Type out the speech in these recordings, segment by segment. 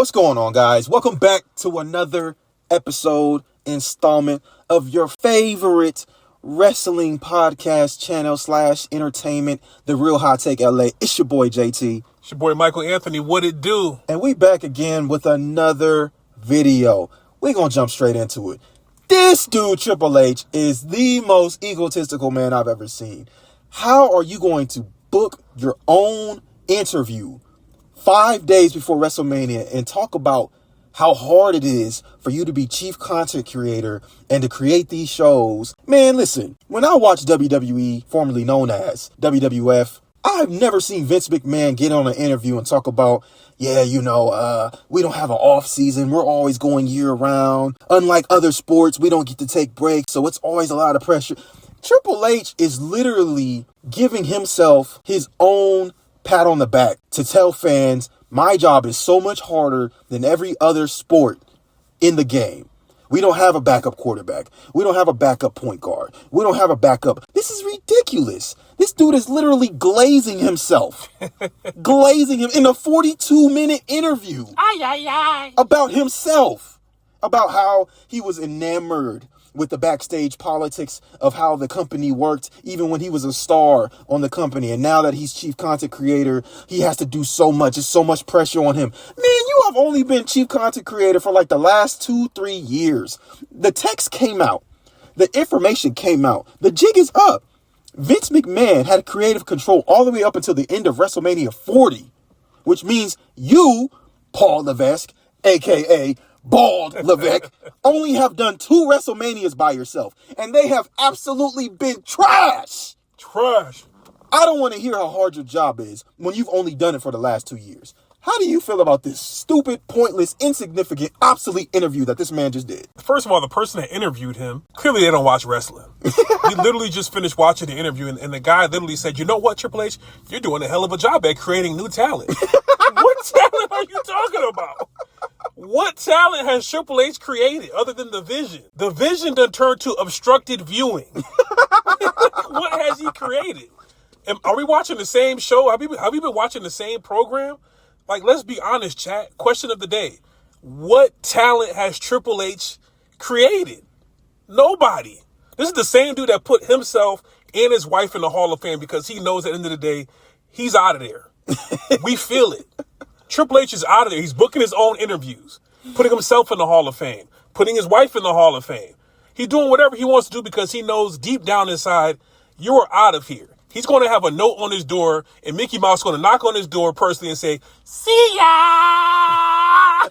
What's going on, guys? Welcome back to another installment of your favorite wrestling podcast channel / entertainment, The Real Hot Take LA. It's your boy JT. It's your boy Michael Anthony. What it do? And we back again with another video. We're going to jump straight into it. This dude, Triple H, is the most egotistical man I've ever seen. How are you going to book your own interview 5 days before WrestleMania and talk about how hard it is for you to be chief content creator and to create these shows? Man, listen, when I watch WWE, formerly known as WWF, I've never seen Vince McMahon get on an interview and talk about, we don't have an off season. We're always going year round. Unlike other sports, we don't get to take breaks. So it's always a lot of pressure. Triple H is literally giving himself his own pat on the back to tell fans, my job is so much harder than every other sport in the game. We don't have a backup quarterback. We don't have a backup point guard. We don't have a backup. This is ridiculous. This dude is literally glazing himself. Glazing him in a 42-minute interview. About himself. About how he was enamored with the backstage politics of how the company worked, even when he was a star on the company. And now that he's chief content creator, he has to do so much. There's so much pressure on him. Man, you have only been chief content creator for like the last 2-3 years. The text came out. The information came out. The jig is up. Vince McMahon had creative control all the way up until the end of WrestleMania 40, which means you, Paul Levesque, a.k.a. Bald Levesque, only have done 2 WrestleManias by yourself. And they have absolutely been trash. Trash. I don't want to hear how hard your job is when you've only done it for the last 2 years. How do you feel about this stupid, pointless, insignificant, obsolete interview that this man just did? First of all, the person that interviewed him, clearly they don't watch wrestling. He literally just finished watching the interview, and the guy literally said, you know what, Triple H? You're doing a hell of a job at creating new talent. What talent are you talking about? What talent has Triple H created other than the vision? The vision done turned to obstructed viewing. What has he created? Are we watching the same show? Have we been watching the same program? Like, let's be honest, chat. Question of the day. What talent has Triple H created? Nobody. This is the same dude that put himself and his wife in the Hall of Fame because he knows at the end of the day, he's out of there. We feel it. Triple H is out of there. He's booking his own interviews, putting himself in the Hall of Fame, putting his wife in the Hall of Fame. He's doing whatever he wants to do because he knows deep down inside, you're out of here. He's going to have a note on his door, and Mickey Mouse is going to knock on his door personally and say, see ya!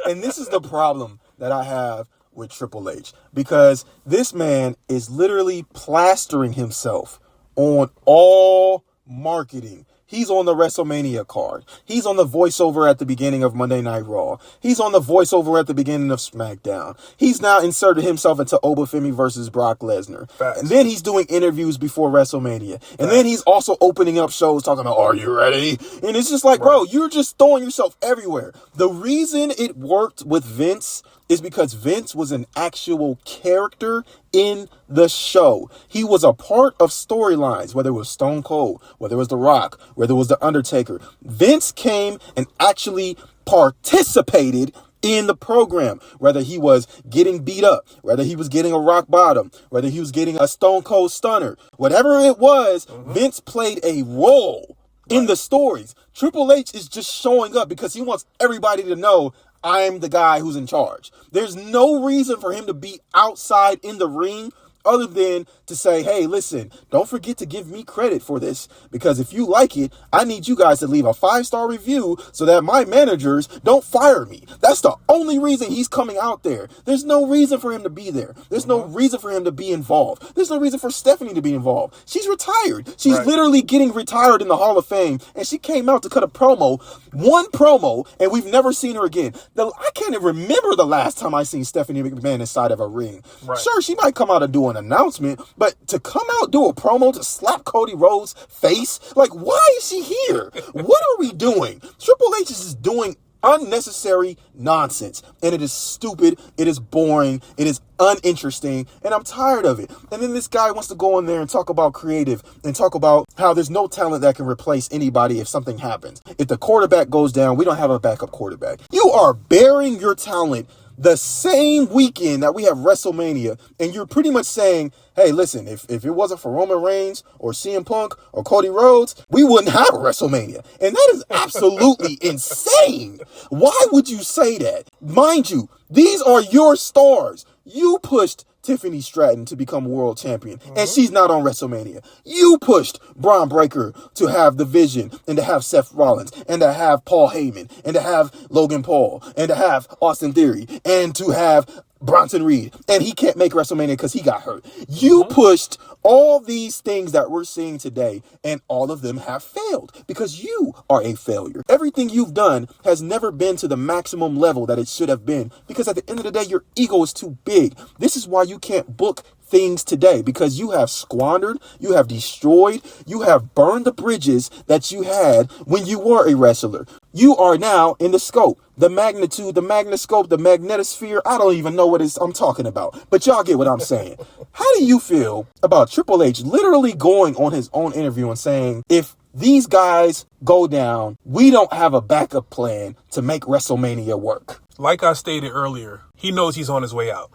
And this is the problem that I have with Triple H, because this man is literally plastering himself on all marketing. He's on the WrestleMania card. He's on the voiceover at the beginning of Monday Night Raw. He's on the voiceover at the beginning of SmackDown. He's now inserted himself into Obafemi versus Brock Lesnar. Facts. And then he's doing interviews before WrestleMania. And then he's also opening up shows talking about, are you ready? And it's just like, bro, you're just throwing yourself everywhere. The reason it worked with Vince is because Vince was an actual character in the show. He was a part of storylines, whether it was Stone Cold, whether it was The Rock, whether it was The Undertaker. Vince came and actually participated in the program, whether he was getting beat up, whether he was getting a rock bottom, whether he was getting a Stone Cold stunner, whatever it was, Vince played a role in the stories. Triple H is just showing up because he wants everybody to know, I'm the guy who's in charge. There's no reason for him to be outside in the ring other than to say, hey, listen, don't forget to give me credit for this, because if you like it, I need you guys to leave a 5-star review so that my managers don't fire me. That's the only reason he's coming out there. There's no reason for him to be there. There's no reason for him to be involved. There's no reason for Stephanie to be involved. She's retired. She's literally getting retired in the Hall of Fame, and she came out to cut a promo, one promo, and we've never seen her again. I can't even remember the last time I seen Stephanie McMahon inside of a ring. Sure, she might come out and do an announcement, but to come out, do a promo to slap Cody Rhodes' face, like, why is she here? What are we doing? Triple H is just doing unnecessary nonsense. And it is stupid. It is boring. It is uninteresting. And I'm tired of it. And then this guy wants to go in there and talk about creative and talk about how there's no talent that can replace anybody if something happens. If the quarterback goes down, we don't have a backup quarterback. You are burying your talent the same weekend that we have WrestleMania, and you're pretty much saying, hey, listen, if it wasn't for Roman Reigns or CM Punk or Cody Rhodes, we wouldn't have WrestleMania. And that is absolutely insane. Why would you say that? Mind you, these are your stars. You pushed Tiffany Stratton to become world champion, and she's not on WrestleMania. You pushed Braun Breaker to have the Vision, and to have Seth Rollins, and to have Paul Heyman, and to have Logan Paul, and to have Austin Theory, and to have Bronson Reed, and he can't make WrestleMania because he got hurt. You pushed all these things that we're seeing today, and all of them have failed because you are a failure. Everything you've done has never been to the maximum level that it should have been, because at the end of the day, your ego is too big. This is why you can't book things today, because you have squandered, you have destroyed, you have burned the bridges that you had when you were a wrestler. You are now in the scope, the magnitude, the magnoscope, the magnetosphere. I don't even know what I'm talking about, but y'all get what I'm saying. How do you feel about Triple H literally going on his own interview and saying, if these guys go down, we don't have a backup plan to make WrestleMania work? Like I stated earlier, he knows he's on his way out.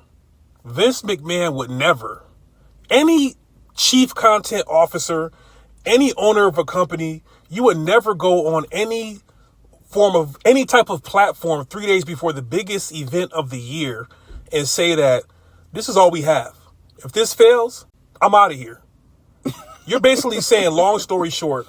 Vince McMahon would never, any chief content officer, any owner of a company, you would never go on any type of platform 3 days before the biggest event of the year and say that this is all we have. If this fails, I'm out of here. You're basically saying, long story short,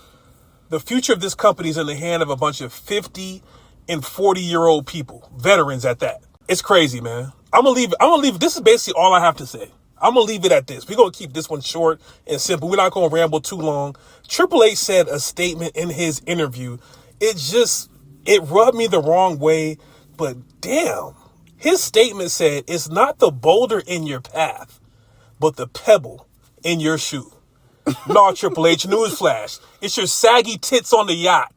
the future of this company is in the hand of a bunch of 50 and 40-year-old people, veterans at that. It's crazy, man. I'm gonna leave. This is basically all I have to say. I'm gonna leave it at this. We're gonna keep this one short and simple. We're not gonna ramble too long. Triple H said a statement in his interview. It rubbed me the wrong way, but damn. His statement said, it's not the boulder in your path, but the pebble in your shoe. No, Triple H, newsflash. It's your saggy tits on the yacht.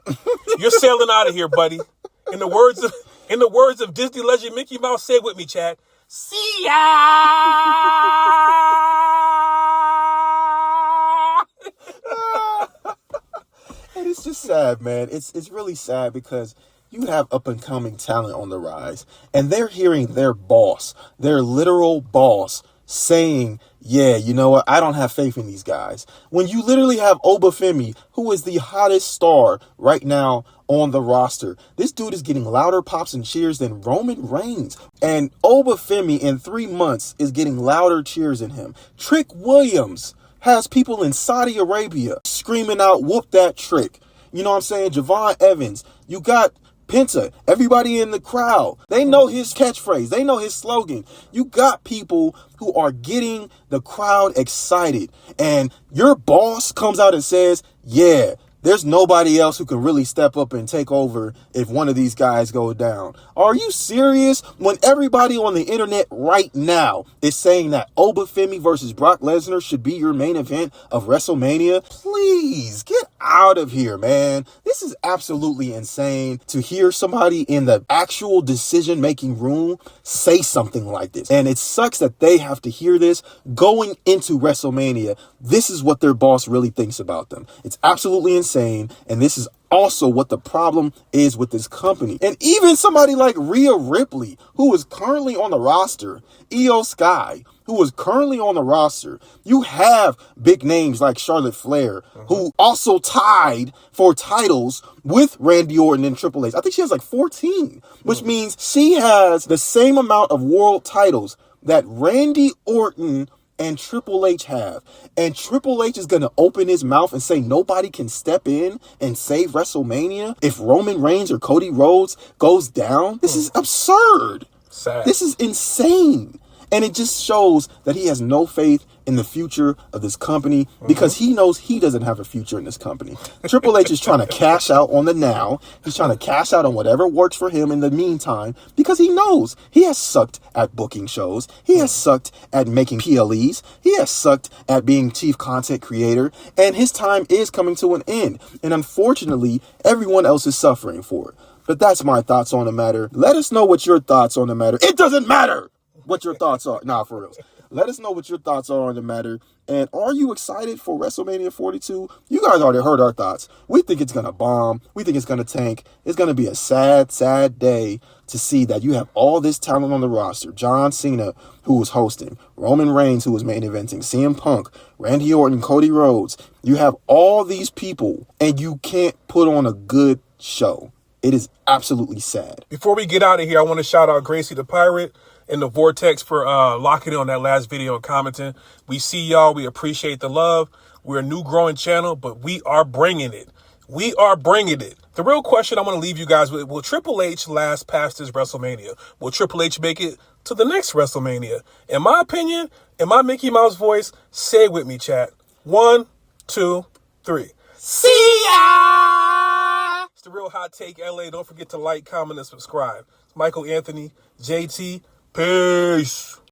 You're sailing out of here, buddy. In the words of Disney legend Mickey Mouse, say it with me, Chad. See ya! And it's just sad, man. It's really sad because you have up-and-coming talent on the rise, and they're hearing their boss, their literal boss, saying, yeah, you know what, I don't have faith in these guys. When you literally have Obafemi, who is the hottest star right now on the roster. This dude is getting louder pops and cheers than Roman Reigns. And Obafemi in 3 months is getting louder cheers than him. Trick Williams has people in Saudi Arabia screaming out, whoop that trick. You know what I'm saying? Javon Evans. You got Penta, everybody in the crowd, they know his catchphrase. They know his slogan. You got people who are getting the crowd excited. And your boss comes out and says, yeah, there's nobody else who can really step up and take over if one of these guys go down. Are you serious? When everybody on the internet right now is saying that Obafemi versus Brock Lesnar should be your main event of WrestleMania, please get out of here, man. This is absolutely insane to hear somebody in the actual decision-making room say something like this. And it sucks that they have to hear this going into WrestleMania. This is what their boss really thinks about them. It's absolutely insane. And this is also what the problem is with this company. And even somebody like Rhea Ripley, who is currently on the roster, Io Sky, who is currently on the roster. You have big names like Charlotte Flair, who also tied for titles with Randy Orton and Triple H. I think she has like 14, which means she has the same amount of world titles that Randy Orton and Triple H have. And Triple H is going to open his mouth and say nobody can step in and save WrestleMania if Roman Reigns or Cody Rhodes goes down. This is absurd. Sad. This is insane. And it just shows that he has no faith in the future of this company because he knows he doesn't have a future in this company. Triple H is trying to cash out on the now. He's trying to cash out on whatever works for him in the meantime because he knows he has sucked at booking shows. He has sucked at making PLEs. He has sucked at being chief content creator. And his time is coming to an end. And unfortunately, everyone else is suffering for it. But that's my thoughts on the matter. Let us know what your thoughts on the matter. It doesn't matter what your thoughts are. Nah, for real. Let us know what your thoughts are on the matter. And are you excited for WrestleMania 42? You guys already heard our thoughts. We think it's going to bomb. We think it's going to tank. It's going to be a sad, sad day to see that you have all this talent on the roster. John Cena, who was hosting. Roman Reigns, who was main eventing. CM Punk, Randy Orton, Cody Rhodes. You have all these people, and you can't put on a good show. It is absolutely sad. Before we get out of here, I want to shout out Gracie the Pirate and the Vortex for locking in on that last video and commenting. We see y'all. We appreciate the love. We're a new growing channel, but we are bringing it. We are bringing it. The real question I want to leave you guys with, will Triple H last past this WrestleMania? Will Triple H make it to the next WrestleMania? In my opinion, in my Mickey Mouse voice, say it with me, chat. 1, 2, 3. See ya! It's the Real Hot Take LA. Don't forget to like, comment, and subscribe. It's Michael Anthony, JT. Peace.